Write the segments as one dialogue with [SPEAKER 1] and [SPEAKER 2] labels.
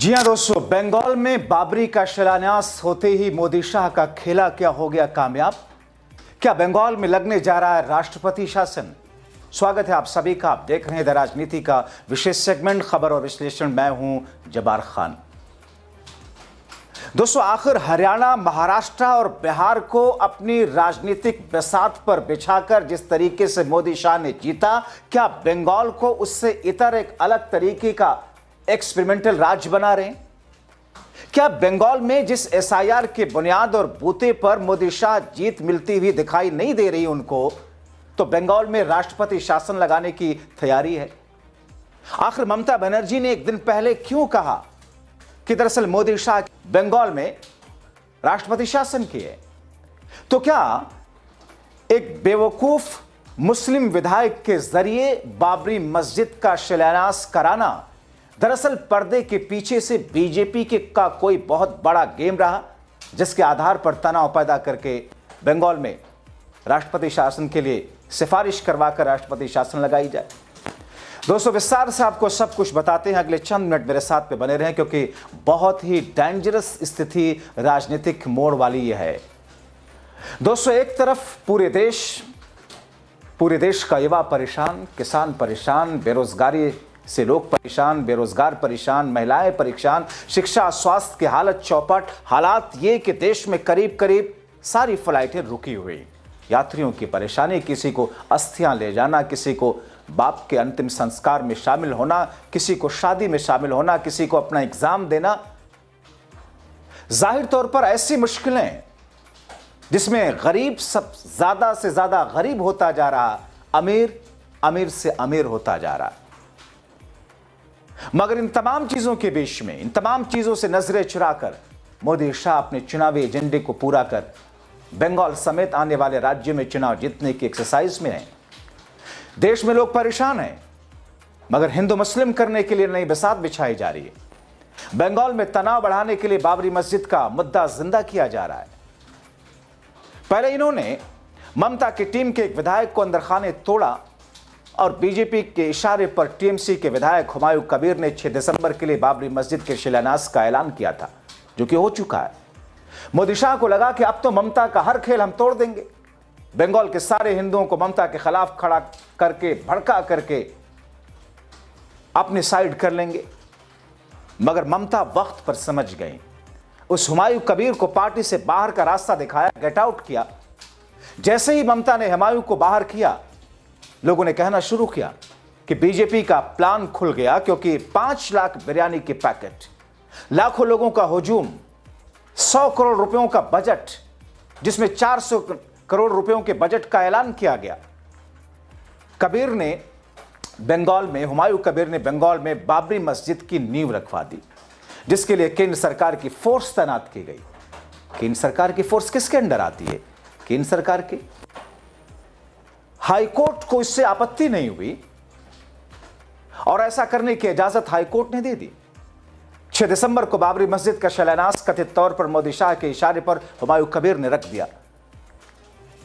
[SPEAKER 1] जी हां दोस्तों, बंगाल में बाबरी का शिलान्यास होते ही मोदी शाह का खेला क्या हो गया कामयाब। क्या बंगाल में लगने जा रहा है राष्ट्रपति शासन। स्वागत है आप सभी का। आप देख रहे हैं द राजनीति का विशेष सेगमेंट खबर और विश्लेषण। मैं हूं जबार खान। दोस्तों, आखिर हरियाणा, महाराष्ट्र और बिहार को अपनी राजनीतिक बिसात पर बिछाकर जिस तरीके से मोदी शाह ने जीता, क्या बंगाल को उससे इतर एक अलग तरीके का एक्सपेरिमेंटल राज्य बना रहे हैं। क्या बंगाल में जिस एसआईआर के बुनियाद और बूते पर मोदी शाह जीत मिलती हुई दिखाई नहीं दे रही उनको, तो बंगाल में राष्ट्रपति शासन लगाने की तैयारी है। आखिर ममता बनर्जी ने एक दिन पहले क्यों कहा कि दरअसल मोदी शाह बंगाल में राष्ट्रपति शासन की है। तो क्या एक बेवकूफ मुस्लिम विधायक के जरिए बाबरी मस्जिद का शिलान्यास कराना दरअसल पर्दे के पीछे से बीजेपी के का कोई बहुत बड़ा गेम रहा, जिसके आधार पर तनाव पैदा करके बंगाल में राष्ट्रपति शासन के लिए सिफारिश करवाकर राष्ट्रपति शासन लगाई जाए। दोस्तों, विस्तार से आपको सब कुछ बताते हैं। अगले चंद मिनट मेरे साथ पे बने रहें, क्योंकि बहुत ही डेंजरस स्थिति राजनीतिक मोड़ वाली यह है। दोस्तों, एक तरफ पूरे देश का युवा परेशान, किसान परेशान, बेरोजगारी से लोग परेशान, बेरोजगार परेशान, महिलाएं परेशान, शिक्षा स्वास्थ्य की हालत चौपट। हालात ये कि देश में करीब करीब सारी फ्लाइटें रुकी हुई, यात्रियों की परेशानी, किसी को अस्थियां ले जाना, किसी को बाप के अंतिम संस्कार में शामिल होना, किसी को शादी में शामिल होना, किसी को अपना एग्जाम देना। जाहिर तौर पर ऐसी मुश्किलें जिसमें गरीब सब ज्यादा से ज्यादा गरीब होता जा रहा, अमीर अमीर से अमीर होता जा रहा। मगर इन तमाम चीजों के बीच में, इन तमाम चीजों से नजरें चुराकर मोदी शाह अपने चुनावी एजेंडे को पूरा कर बंगाल समेत आने वाले राज्यों में चुनाव जीतने की एक्सरसाइज में हैं। देश में लोग परेशान हैं, मगर हिंदू मुस्लिम करने के लिए नई बिसात बिछाई जा रही है। बंगाल में तनाव बढ़ाने के लिए बाबरी मस्जिद का मुद्दा जिंदा किया जा रहा है। पहले इन्होंने ममता की टीम के एक विधायक को अंदर खाने तोड़ा और बीजेपी के इशारे पर टीएमसी के विधायक हुमायूं कबीर ने 6 दिसंबर के लिए बाबरी मस्जिद के शिलान्यास का ऐलान किया था, जो कि हो चुका है। मोदी शाह को लगा कि अब तो ममता का हर खेल हम तोड़ देंगे, बंगाल के सारे हिंदुओं को ममता के खिलाफ खड़ा करके, भड़का करके अपनी साइड कर लेंगे। मगर ममता वक्त पर समझ गई। उस हुमायूं कबीर को पार्टी से बाहर का रास्ता दिखाया, गेट आउट किया। जैसे ही ममता ने हुमायूं को बाहर किया, लोगों ने कहना शुरू किया कि बीजेपी का प्लान खुल गया, क्योंकि 5 लाख बिरयानी के पैकेट, लाखों लोगों का हुजूम, 100 करोड़ रुपयों का बजट, जिसमें 400 करोड़ रुपयों के बजट का ऐलान किया गया। हुमायूं कबीर ने बंगाल में बाबरी मस्जिद की नींव रखवा दी, जिसके लिए केंद्र सरकार की फोर्स तैनात की गई। केंद्र सरकार की फोर्स किसके अंडर आती है? केंद्र सरकार की। हाईकोर्ट को इससे आपत्ति नहीं हुई और ऐसा करने की इजाजत हाईकोर्ट ने दे दी। 6 दिसंबर को बाबरी मस्जिद का शिलान्यास कथित तौर पर मोदी शाह के इशारे पर हुमायूं कबीर ने रख दिया।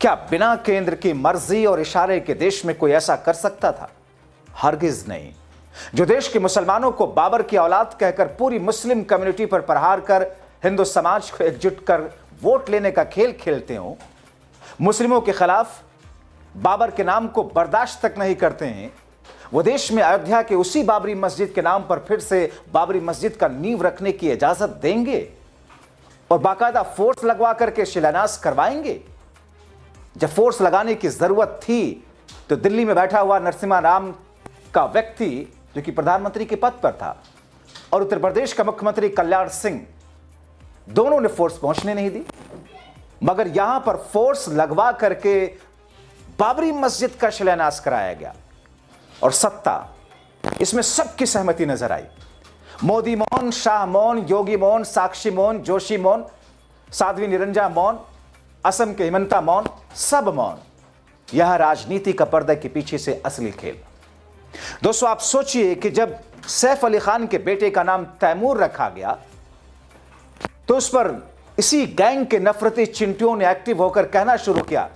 [SPEAKER 1] क्या बिना केंद्र की मर्जी और इशारे के देश में कोई ऐसा कर सकता था? हरगिज नहीं। जो देश के मुसलमानों को बाबर की औलाद कहकर पूरी मुस्लिम कम्युनिटी पर प्रहार कर हिंदू समाज को एकजुट कर वोट लेने का खेल खेलते हो, मुस्लिमों के खिलाफ बाबर के नाम को बर्दाश्त तक नहीं करते हैं, वो देश में अयोध्या के उसी बाबरी मस्जिद के नाम पर फिर से बाबरी मस्जिद का नींव रखने की इजाजत देंगे और बाकायदा फोर्स लगवा करके शिलान्यास करवाएंगे। जब फोर्स लगाने की जरूरत थी तो दिल्ली में बैठा हुआ नरसिम्हा राव का व्यक्ति, जो कि प्रधानमंत्री के पद पर था, और उत्तर प्रदेश का मुख्यमंत्री कल्याण सिंह, दोनों ने फोर्स पहुंचने नहीं दी। मगर यहां पर फोर्स लगवा करके बाबरी मस्जिद का शिलान्यास कराया गया और सत्ता, इसमें सबकी सहमति नजर आई। मोदी मौन, शाह मौन, योगी मौन, साक्षी मौन, जोशी मौन, साध्वी निरंजन मौन, असम के हिमंता मौन, सब मौन। यह राजनीति का पर्दे के पीछे से असली खेल। दोस्तों, आप सोचिए कि जब सैफ अली खान के बेटे का नाम तैमूर रखा गया, तो उस पर इसी गैंग के नफरती चिंटियों ने एक्टिव होकर कहना शुरू किया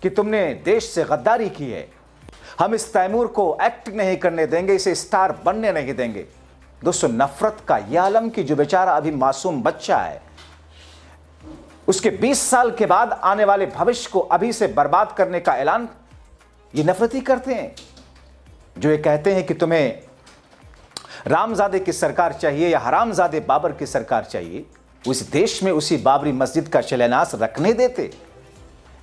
[SPEAKER 1] कि तुमने देश से गद्दारी की है, हम इस तैमूर को एक्ट नहीं करने देंगे, इसे स्टार बनने नहीं देंगे। दोस्तों, नफरत का यह आलम कि जो बेचारा अभी मासूम बच्चा है, उसके 20 साल के बाद आने वाले भविष्य को अभी से बर्बाद करने का ऐलान ये नफरती करते हैं। जो ये कहते हैं कि तुम्हें रामजादे की सरकार चाहिए या हरामजादे बाबर की सरकार चाहिए, उस देश में उसी बाबरी मस्जिद का शिलान्यास रखने देते,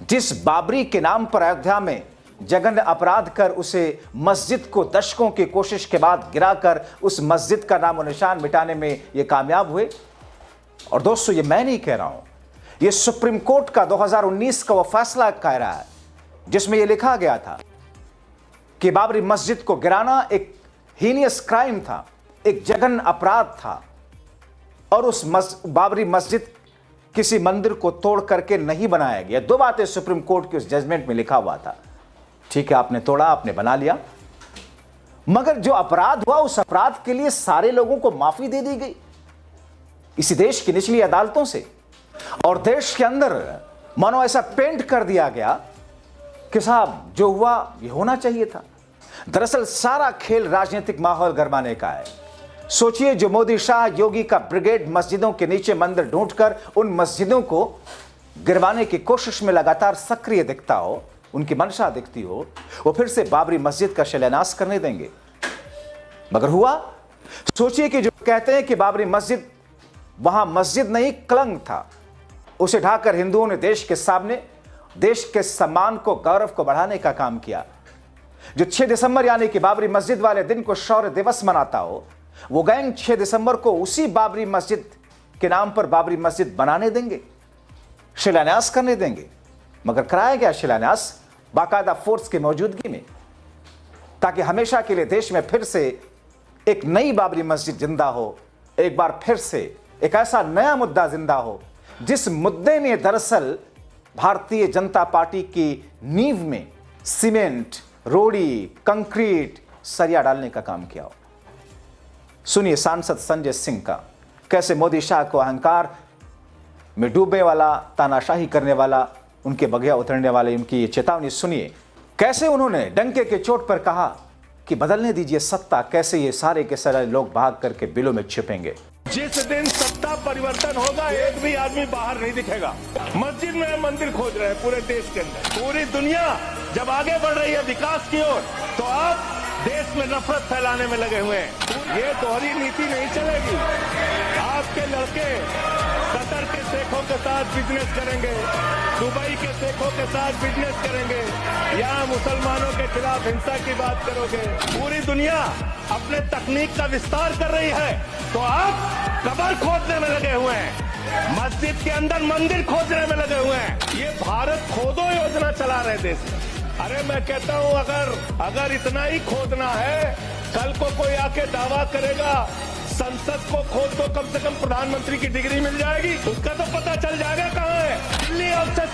[SPEAKER 1] जिस बाबरी के नाम पर अयोध्या में जघन्य अपराध कर उसे मस्जिद को दशकों की कोशिश के बाद गिराकर उस मस्जिद का नामो निशान मिटाने में ये कामयाब हुए। और दोस्तों, ये मैं नहीं कह रहा हूं, ये सुप्रीम कोर्ट का 2019 का वो फैसला कह रहा है, जिसमें यह लिखा गया था कि बाबरी मस्जिद को गिराना एक हीनियस क्राइम था, एक जघन्य अपराध था, और उस बाबरी मस्जिद किसी मंदिर को तोड़ करके नहीं बनाया गया। दो बातें सुप्रीम कोर्ट के उस जजमेंट में लिखा हुआ था। ठीक है, आपने तोड़ा, आपने बना लिया, मगर जो अपराध हुआ उस अपराध के लिए सारे लोगों को माफी दे दी गई इसी देश की निचली अदालतों से, और देश के अंदर मानो ऐसा पेंट कर दिया गया कि साहब जो हुआ ये होना चाहिए था। दरअसल सारा खेल राजनीतिक माहौल गरमाने का है। सोचिए, जो मोदी शाह योगी का ब्रिगेड मस्जिदों के नीचे मंदिर ढूंढकर उन मस्जिदों को गिरवाने की कोशिश में लगातार सक्रिय दिखता हो, उनकी मंशा दिखती हो, वो फिर से बाबरी मस्जिद का शिलान्यास करने देंगे। मगर हुआ, सोचिए कि जो कहते हैं कि बाबरी मस्जिद वहां मस्जिद नहीं कलंक था, उसे ढाकर हिंदुओं ने देश के सामने देश के सम्मान को, गौरव को बढ़ाने का काम किया। जो 6 दिसंबर यानी कि बाबरी मस्जिद वाले दिन को शौर्य दिवस मनाता हो, वो गैंग 6 दिसंबर को उसी बाबरी मस्जिद के नाम पर बाबरी मस्जिद बनाने देंगे, शिलान्यास करने देंगे। मगर कराया गया शिलान्यास बाकायदा फोर्स की मौजूदगी में, ताकि हमेशा के लिए देश में फिर से एक नई बाबरी मस्जिद जिंदा हो, एक बार फिर से एक ऐसा नया मुद्दा जिंदा हो जिस मुद्दे ने दरअसल भारतीय जनता पार्टी की नींव में सीमेंट, रोड़ी, कंक्रीट, सरिया डालने का काम किया हो। सुनिए सांसद संजय सिंह का, कैसे मोदी शाह को अहंकार में डूबने वाला, तानाशाही करने वाला, उनके बगिया उतरने वाले उनकी ये चेतावनी सुनिए। कैसे उन्होंने डंके के चोट पर कहा कि बदलने दीजिए सत्ता, कैसे ये सारे के सारे लोग भाग करके बिलों में छिपेंगे।
[SPEAKER 2] जिस दिन सत्ता परिवर्तन होगा एक भी आदमी बाहर नहीं दिखेगा। मस्जिद में मंदिर खोज रहे हैं पूरे देश के अंदर। पूरी दुनिया जब आगे बढ़ रही है विकास की ओर, तो आप देश में नफरत फैलाने में लगे हुए हैं। ये दोहरी नीति नहीं चलेगी। आपके लड़के कतर के शेखों के साथ बिजनेस करेंगे, दुबई के शेखों के साथ बिजनेस करेंगे, यहाँ मुसलमानों के खिलाफ हिंसा की बात करोगे। पूरी दुनिया अपने तकनीक का विस्तार कर रही है, तो आप कब्र खोदने में लगे हुए हैं, मस्जिद के अंदर मंदिर खोदने में लगे हुए हैं। ये भारत खोदो योजना चला रहे देश में। अरे मैं कहता हूं, अगर इतना ही खोदना है, कल को कोई आके दावा करेगा संसद को खोद तो कम से कम प्रधानमंत्री की डिग्री मिल जाएगी, उसका तो पता चल जाएगा कहां है। दिल्ली आपसे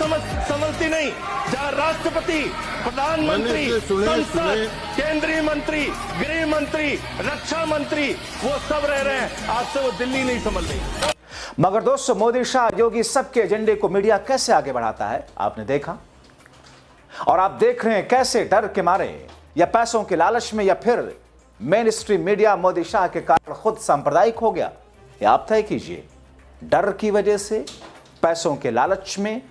[SPEAKER 2] समझती नहीं, जहां राष्ट्रपति, प्रधानमंत्री, संसद, केंद्रीय मंत्री, गृह मंत्री, रक्षा मंत्री वो सब रह रहे हैं, आपसे वो दिल्ली नहीं समझ रही।
[SPEAKER 1] मगर दोस्तों, मोदी शाह योगी सबके एजेंडे को मीडिया कैसे आगे बढ़ाता है आपने देखा, और आप देख रहे हैं कैसे डर के मारे या पैसों के लालच में या फिर main stream media Modi Shah के कारण खुद सांप्रदायिक हो गया। या आप तय कीजिए, डर की वजह से, पैसों के लालच में,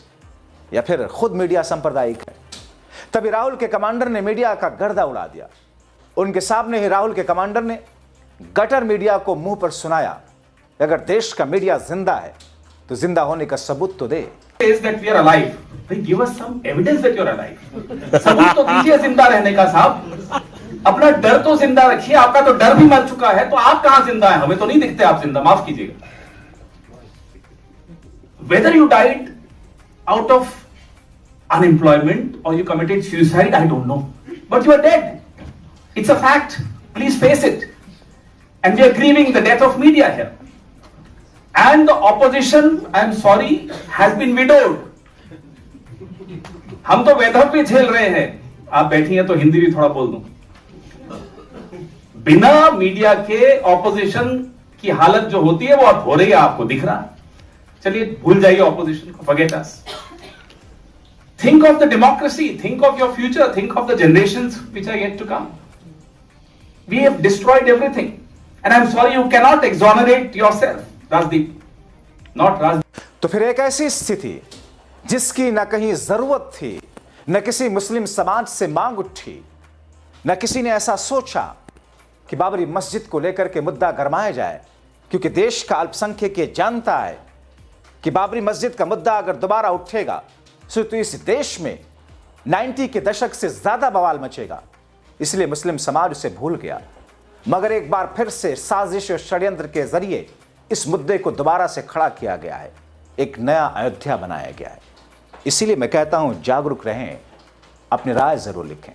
[SPEAKER 1] या फिर खुद मीडिया सांप्रदायिक है। तभी राहुल के कमांडर ने मीडिया का गर्दा उड़ा दिया। उनके सामने ही राहुल के कमांडर ने गटर मीडिया को मुंह पर सुनाया, अगर देश का मीडिया जिंदा है तो जिंदा होने का सबूत तो दे।
[SPEAKER 3] Is that we are alive? Give us some evidence that you are alive. सबूत तो दीजिए जिंदा रहने का साहब। अपना डर तो जिंदा रखिए, आपका तो डर भी मर चुका है, तो आप कहां जिंदा हैं? हमें तो नहीं दिखते आप जिंदा, माफ कीजिएगा। Whether you died out of unemployment or you committed suicide, I don't know. But you are dead. It's a fact. Please face it. And we are grieving the death of media here. And the opposition, I am sorry, has been widowed. हम तो weather पे झेल रहे हैं, आप बैठी हैं तो हिंदी भी थोड़ा बोल दूं। बिना मीडिया के ऑपोजिशन की हालत जो होती है वो अब हो रही है, आपको दिख रहा है। चलिए भूल जाइए ऑपोजिशन को, forget us. Think of the democracy, think of your future, think of the generations which are yet to come. We have destroyed everything. And I'm sorry, you cannot exonerate yourself, Rajdeep. Not Rajdeep.
[SPEAKER 1] तो फिर एक ऐसी स्थिति जिसकी न कहीं जरूरत थी, न किसी मुस्लिम समाज से मांग उठी, न किसी ने ऐसा सोचा कि बाबरी मस्जिद को लेकर के मुद्दा गरमाया जाए, क्योंकि देश का अल्पसंख्यक ये जानता है कि बाबरी मस्जिद का मुद्दा अगर दोबारा उठेगा तो इस देश में 90 के दशक से ज्यादा बवाल मचेगा। इसलिए मुस्लिम समाज उसे भूल गया, मगर एक बार फिर से साजिश और षड्यंत्र के जरिए इस मुद्दे को दोबारा से खड़ा किया गया है, एक नया अयोध्या बनाया गया है। इसीलिए मैं कहता हूं, जागरूक रहें, अपनी राय जरूर लिखें।